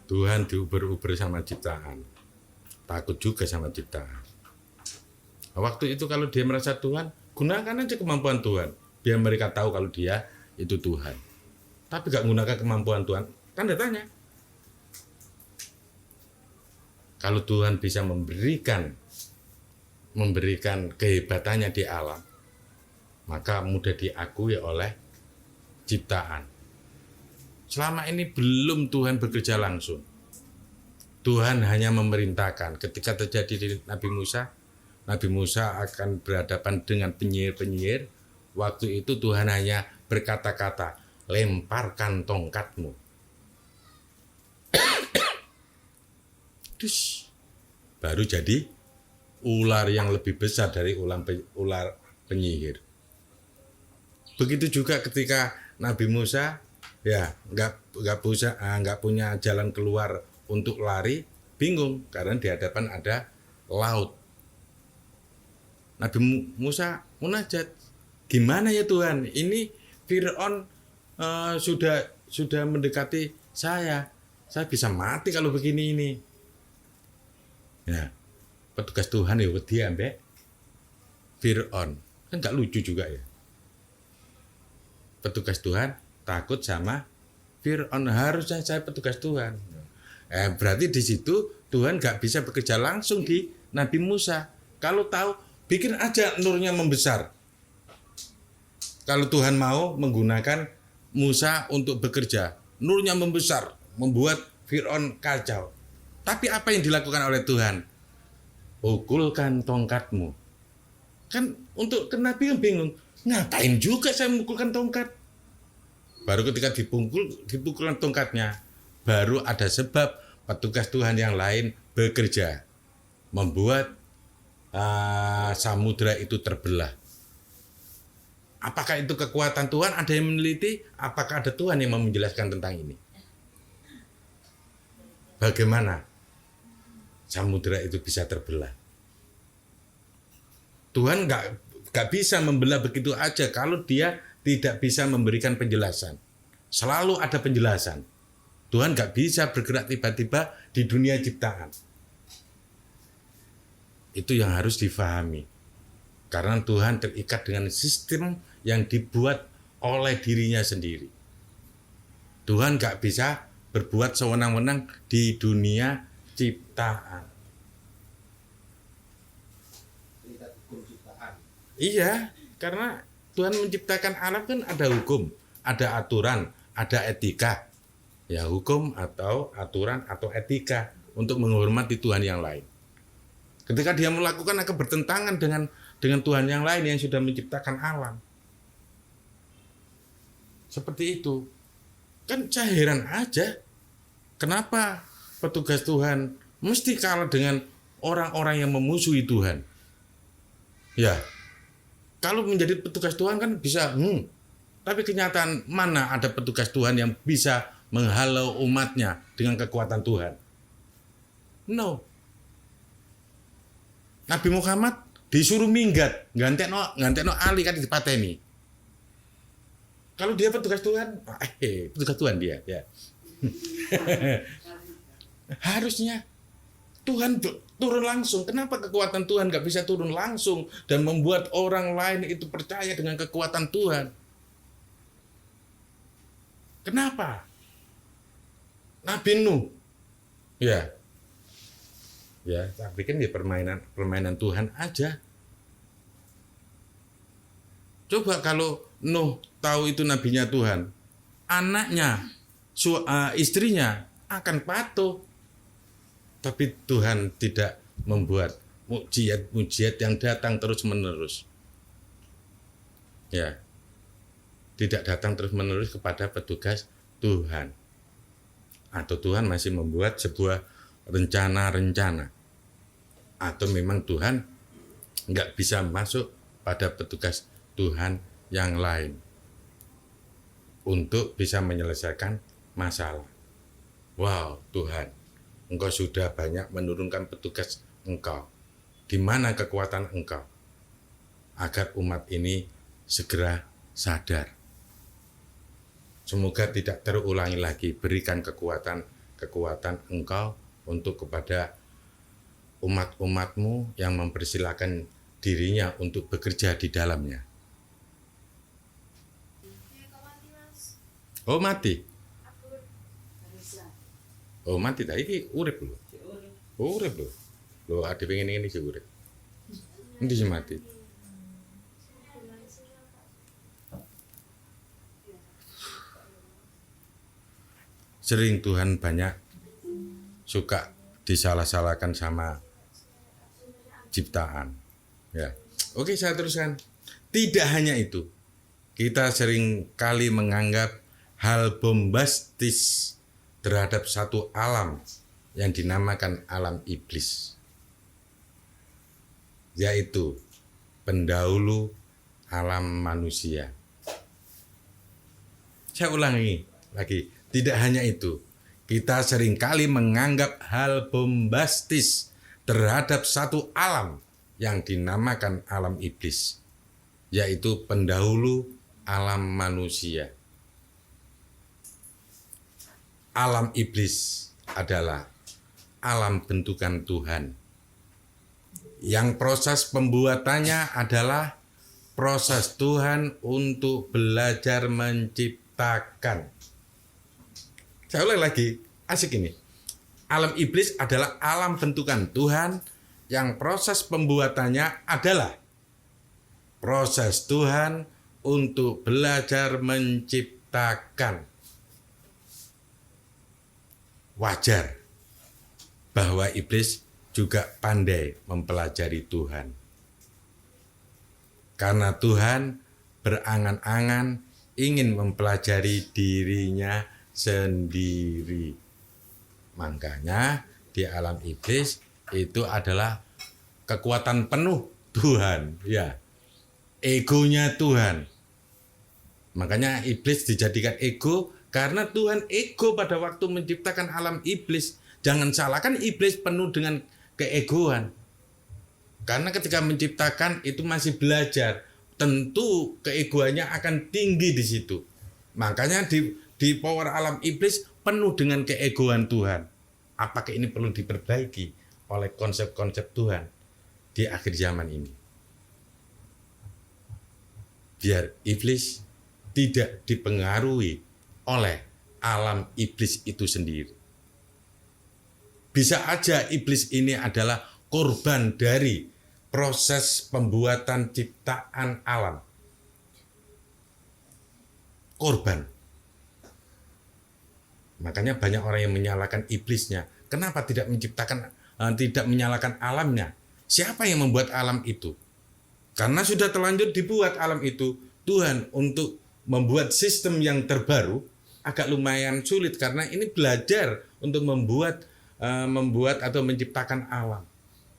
Tuhan diuber-uber sama ciptaan. Takut juga sama ciptaan. Waktu itu kalau dia merasa Tuhan, gunakan aja kemampuan Tuhan. Biar mereka tahu kalau dia itu Tuhan. Tapi gak menggunakan kemampuan Tuhan, tanda tanya. Kalau Tuhan bisa memberikan kehebatannya di alam, maka mudah diakui oleh ciptaan. Selama ini belum Tuhan bekerja langsung. Tuhan hanya memerintahkan. Ketika terjadi di Nabi Musa akan berhadapan dengan penyihir-penyihir. Waktu itu Tuhan hanya berkata-kata, lemparkan tongkatmu. Dus, baru jadi ular yang lebih besar dari ular penyihir. Begitu juga ketika Nabi Musa ya nggak punya jalan keluar untuk lari, bingung karena di hadapan ada laut. Nabi Musa munajat, gimana ya Tuhan? Ini Fir'aun sudah mendekati saya bisa mati kalau begini ini. Ya, petugas Tuhan ya wedi ambek Fir'aun, kan nggak lucu juga ya. Petugas Tuhan takut sama Fir'aun, harusnya saya petugas Tuhan. Berarti di situ Tuhan nggak bisa bekerja langsung di Nabi Musa. Kalau tahu, bikin aja nurnya membesar. Kalau Tuhan mau menggunakan Musa untuk bekerja, nurnya membesar, membuat Fir'aun kacau. Tapi apa yang dilakukan oleh Tuhan? Pukulkan tongkatmu. Kan untuk Nabi yang bingung, ngapain juga saya memukulkan tongkat? Baru ketika dipukulkan tongkatnya, baru ada sebab petugas Tuhan yang lain bekerja, membuat samudra itu terbelah. Apakah itu kekuatan Tuhan? Ada yang meneliti? Apakah ada Tuhan yang mau menjelaskan tentang ini? Bagaimana samudra itu bisa terbelah? Tuhan nggak bisa membelah begitu aja kalau dia tidak bisa memberikan penjelasan. Selalu ada penjelasan. Tuhan nggak bisa bergerak tiba-tiba di dunia ciptaan. Itu yang harus difahami. Karena Tuhan terikat dengan sistem yang dibuat oleh dirinya sendiri. Tuhan nggak bisa berbuat sewenang-wenang di dunia ciptaan. Iya, karena Tuhan menciptakan alam kan ada hukum, ada aturan, ada etika. Ya, hukum atau aturan atau etika untuk menghormati Tuhan yang lain. Ketika dia melakukan akan bertentangan dengan Tuhan yang lain yang sudah menciptakan alam. Seperti itu. Kan saya heran aja. Kenapa petugas Tuhan mesti kalah dengan orang-orang yang memusuhi Tuhan? Ya, kalau menjadi petugas Tuhan kan bisa, tapi kenyataan mana ada petugas Tuhan yang bisa menghalau umatnya dengan kekuatan Tuhan? No. Nabi Muhammad disuruh minggat, gantekno Ali kan dipateni. Kalau dia petugas Tuhan, petugas Tuhan dia, ya. Harusnya Tuhan turun langsung. Kenapa kekuatan Tuhan nggak bisa turun langsung dan membuat orang lain itu percaya dengan kekuatan Tuhan? Kenapa? Nabi Nuh, ya, tapi kan dia permainan Tuhan aja. Coba kalau Nuh tahu itu nabinya Tuhan, anaknya, istrinya akan patuh. Tapi Tuhan tidak membuat mukjizat yang datang terus-menerus. Ya. Tidak datang terus-menerus kepada petugas Tuhan. Atau Tuhan masih membuat sebuah rencana-rencana. Atau memang Tuhan nggak bisa masuk pada petugas Tuhan yang lain untuk bisa menyelesaikan masalah. Wow, Tuhan, Engkau sudah banyak menurunkan petugas Engkau. Di mana kekuatan Engkau? Agar umat ini segera sadar. Semoga tidak terulangi lagi. Berikan kekuatan kekuatan engkau untuk kepada umat-umatmu yang mempersilahkan dirinya untuk bekerja di dalamnya. Oh mati? Oh mati tak? Ini urip lho. Oh urip lho. Lho ada pengen ini sih urip. Ini sih mati. Sering Tuhan banyak suka disalah-salahkan sama ciptaan. Ya. Oke, saya teruskan. Tidak hanya itu. Kita sering kali menganggap hal bombastis terhadap satu alam yang dinamakan alam iblis. Yaitu pendahulu alam manusia. Saya ulangi lagi. Tidak hanya itu, kita seringkali menganggap hal bombastis terhadap satu alam yang dinamakan alam iblis, yaitu pendahulu alam manusia. Alam iblis adalah alam bentukan Tuhan, yang proses pembuatannya adalah proses Tuhan untuk belajar menciptakan. Saya ulang lagi, asik ini. Alam iblis adalah alam bentukan Tuhan yang proses pembuatannya adalah proses Tuhan untuk belajar menciptakan. Wajar bahwa iblis juga pandai mempelajari Tuhan. Karena Tuhan berangan-angan ingin mempelajari dirinya sendiri. Makanya di alam iblis itu adalah kekuatan penuh Tuhan, ya. Egonya Tuhan. Makanya iblis dijadikan ego karena Tuhan ego pada waktu menciptakan alam iblis. Jangan salahkan iblis penuh dengan keegoan. Karena ketika menciptakan itu masih belajar, tentu keegoannya akan tinggi di situ. Makanya di power alam iblis penuh dengan keegoan Tuhan. Apakah ini perlu diperbaiki oleh konsep-konsep Tuhan di akhir zaman ini? Biar iblis tidak dipengaruhi oleh alam iblis itu sendiri. Bisa aja iblis ini adalah korban dari proses pembuatan ciptaan alam. Korban. Makanya banyak orang yang menyalahkan iblisnya. Kenapa tidak tidak menyalahkan alamnya? Siapa yang membuat alam itu? Karena sudah terlanjur dibuat alam itu. Tuhan untuk membuat sistem yang terbaru agak lumayan sulit karena ini belajar untuk membuat atau menciptakan alam.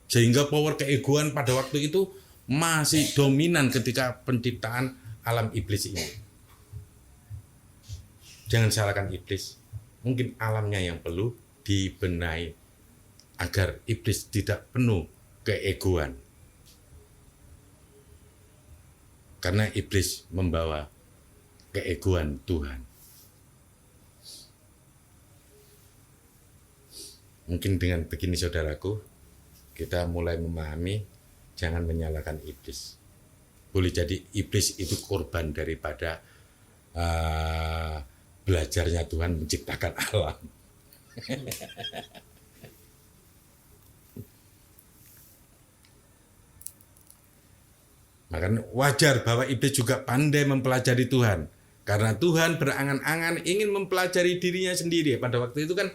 Sehingga power keegoan pada waktu itu masih dominan ketika penciptaan alam iblis ini. Jangan salahkan iblis. Mungkin alamnya yang perlu dibenahi agar iblis tidak penuh keegoan. Karena iblis membawa keegoan Tuhan. Mungkin dengan begini saudaraku, kita mulai memahami jangan menyalahkan iblis. Boleh jadi iblis itu korban daripada belajarnya Tuhan menciptakan alam. Maka wajar bahwa iblis juga pandai mempelajari Tuhan. Karena Tuhan berangan-angan ingin mempelajari dirinya sendiri. Pada waktu itu kan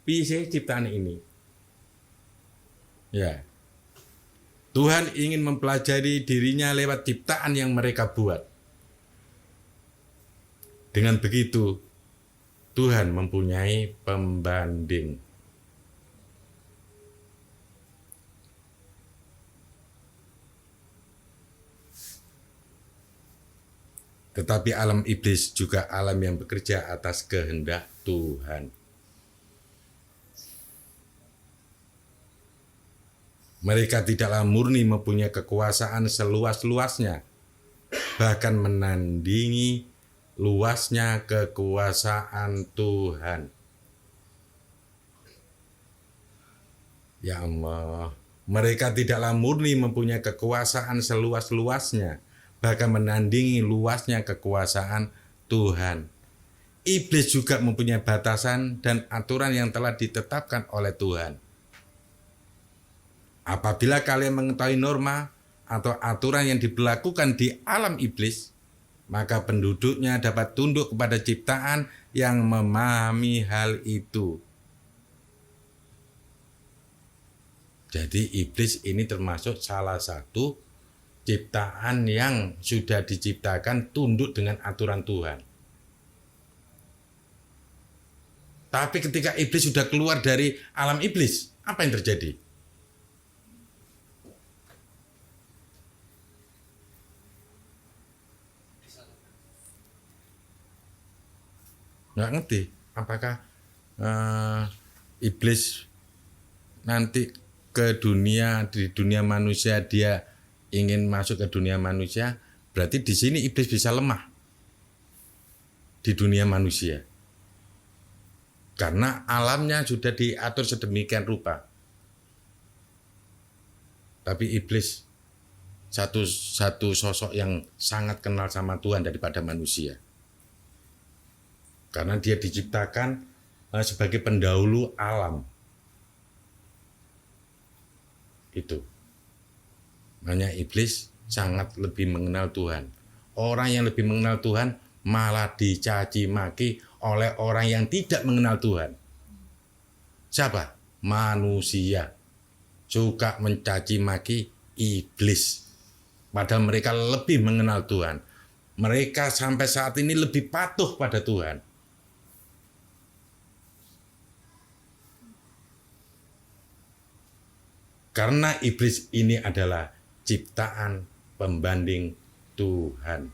piye ciptaan ini. Ya. Tuhan ingin mempelajari dirinya lewat ciptaan yang mereka buat. Dengan begitu, Tuhan mempunyai pembanding. Tetapi alam iblis juga alam yang bekerja atas kehendak Tuhan. Mereka tidaklah murni mempunyai kekuasaan seluas-luasnya, bahkan menandingi luasnya kekuasaan Tuhan. Ya Allah, mereka tidaklah murni mempunyai kekuasaan seluas-luasnya, bahkan menandingi luasnya kekuasaan Tuhan. Iblis juga mempunyai batasan dan aturan yang telah ditetapkan oleh Tuhan. Apabila kalian mengetahui norma atau aturan yang diberlakukan di alam iblis, maka penduduknya dapat tunduk kepada ciptaan yang memahami hal itu. Jadi iblis ini termasuk salah satu ciptaan yang sudah diciptakan tunduk dengan aturan Tuhan. Tapi ketika iblis sudah keluar dari alam iblis, apa yang terjadi? Nggak ngerti apakah iblis nanti ke dunia, di dunia manusia dia ingin masuk ke dunia manusia, berarti di sini iblis bisa lemah di dunia manusia karena alamnya sudah diatur sedemikian rupa. Tapi iblis satu sosok yang sangat kenal sama Tuhan daripada manusia. Karena dia diciptakan sebagai pendahulu alam. Itu. Makanya iblis sangat lebih mengenal Tuhan. Orang yang lebih mengenal Tuhan malah dicaci maki oleh orang yang tidak mengenal Tuhan. Siapa? Manusia. Suka mencaci maki iblis. Padahal mereka lebih mengenal Tuhan. Mereka sampai saat ini lebih patuh pada Tuhan. Karena iblis ini adalah ciptaan pembanding Tuhan.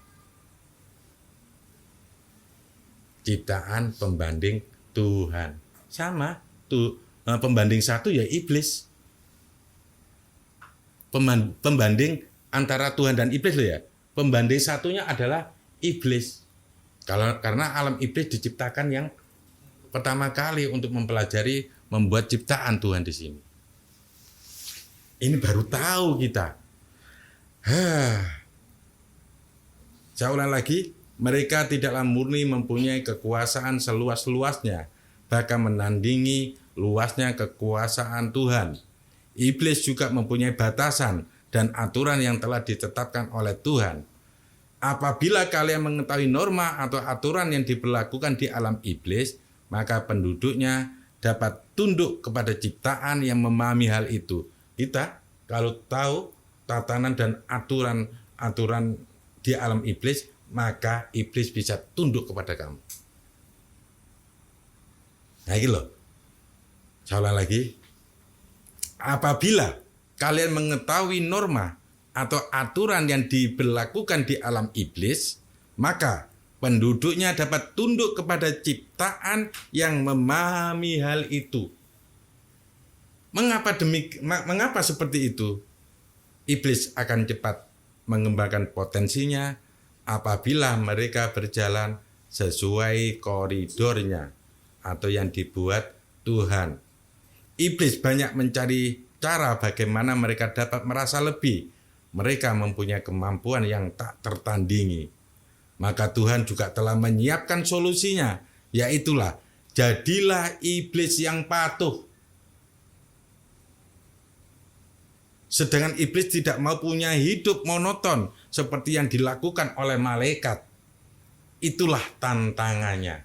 Ciptaan pembanding Tuhan. Sama tuh pembanding satu ya iblis. Pembanding antara Tuhan dan iblis loh ya. Pembanding satunya adalah iblis. Karena alam iblis diciptakan yang pertama kali untuk mempelajari membuat ciptaan Tuhan di sini. Ini baru tahu kita. Saya ulang lagi, mereka tidaklah murni mempunyai kekuasaan seluas-luasnya, bahkan menandingi luasnya kekuasaan Tuhan. Iblis juga mempunyai batasan dan aturan yang telah ditetapkan oleh Tuhan. Apabila kalian mengetahui norma atau aturan yang diberlakukan di alam iblis, maka penduduknya dapat tunduk kepada ciptaan yang memahami hal itu. Kita kalau tahu tatanan dan aturan di alam iblis, maka iblis bisa tunduk kepada kamu. Nah ini loh. Saya ulang lagi. Apabila kalian mengetahui norma atau aturan yang diberlakukan di alam iblis, maka penduduknya dapat tunduk kepada ciptaan yang memahami hal itu. Mengapa seperti itu? Iblis akan cepat mengembangkan potensinya apabila mereka berjalan sesuai koridornya atau yang dibuat Tuhan. Iblis banyak mencari cara bagaimana mereka dapat merasa lebih. Mereka mempunyai kemampuan yang tak tertandingi. Maka Tuhan juga telah menyiapkan solusinya, yaitulah jadilah iblis yang patuh. Sedangkan iblis tidak mau punya hidup monoton seperti yang dilakukan oleh malaikat. Itulah tantangannya.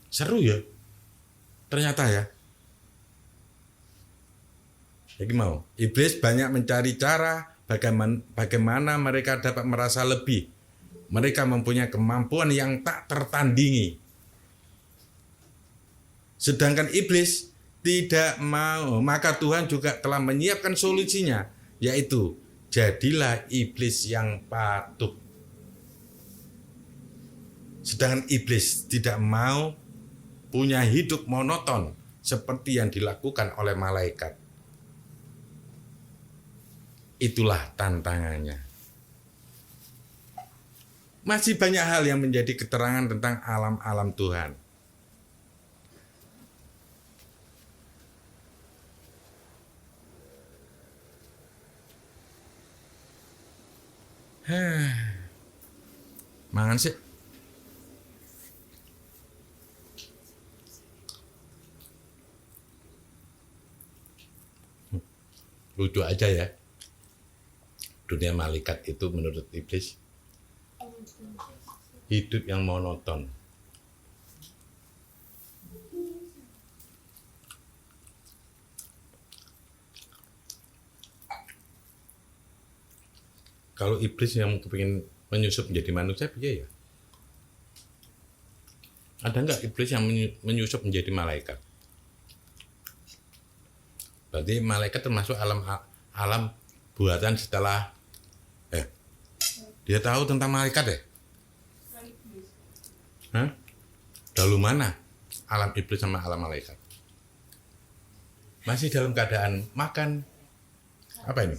Seru ya? Ternyata ya. Jadi mau, iblis banyak mencari cara bagaimana mereka dapat merasa lebih. Mereka mempunyai kemampuan yang tak tertandingi. Sedangkan iblis tidak mau, maka Tuhan juga telah menyiapkan solusinya, yaitu jadilah iblis yang patuh. Sedangkan iblis tidak mau punya hidup monoton seperti yang dilakukan oleh malaikat. Itulah tantangannya. Masih banyak hal yang menjadi keterangan tentang alam-alam Tuhan. Mangan sih. Lucu aja ya. Dunia malaikat itu menurut iblis hidup yang monoton. Kalau iblis yang kepingin menyusup menjadi manusia, piye ya? Ada nggak iblis yang menyusup menjadi malaikat? Berarti malaikat termasuk alam buatan setelah dia tahu tentang malaikat ya? Hah? Dahulu mana alam iblis sama alam malaikat? Masih dalam keadaan makan apa ini?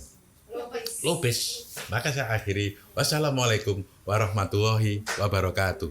Lopes. Maka saya akhiri. Wassalamualaikum warahmatullahi wabarakatuh.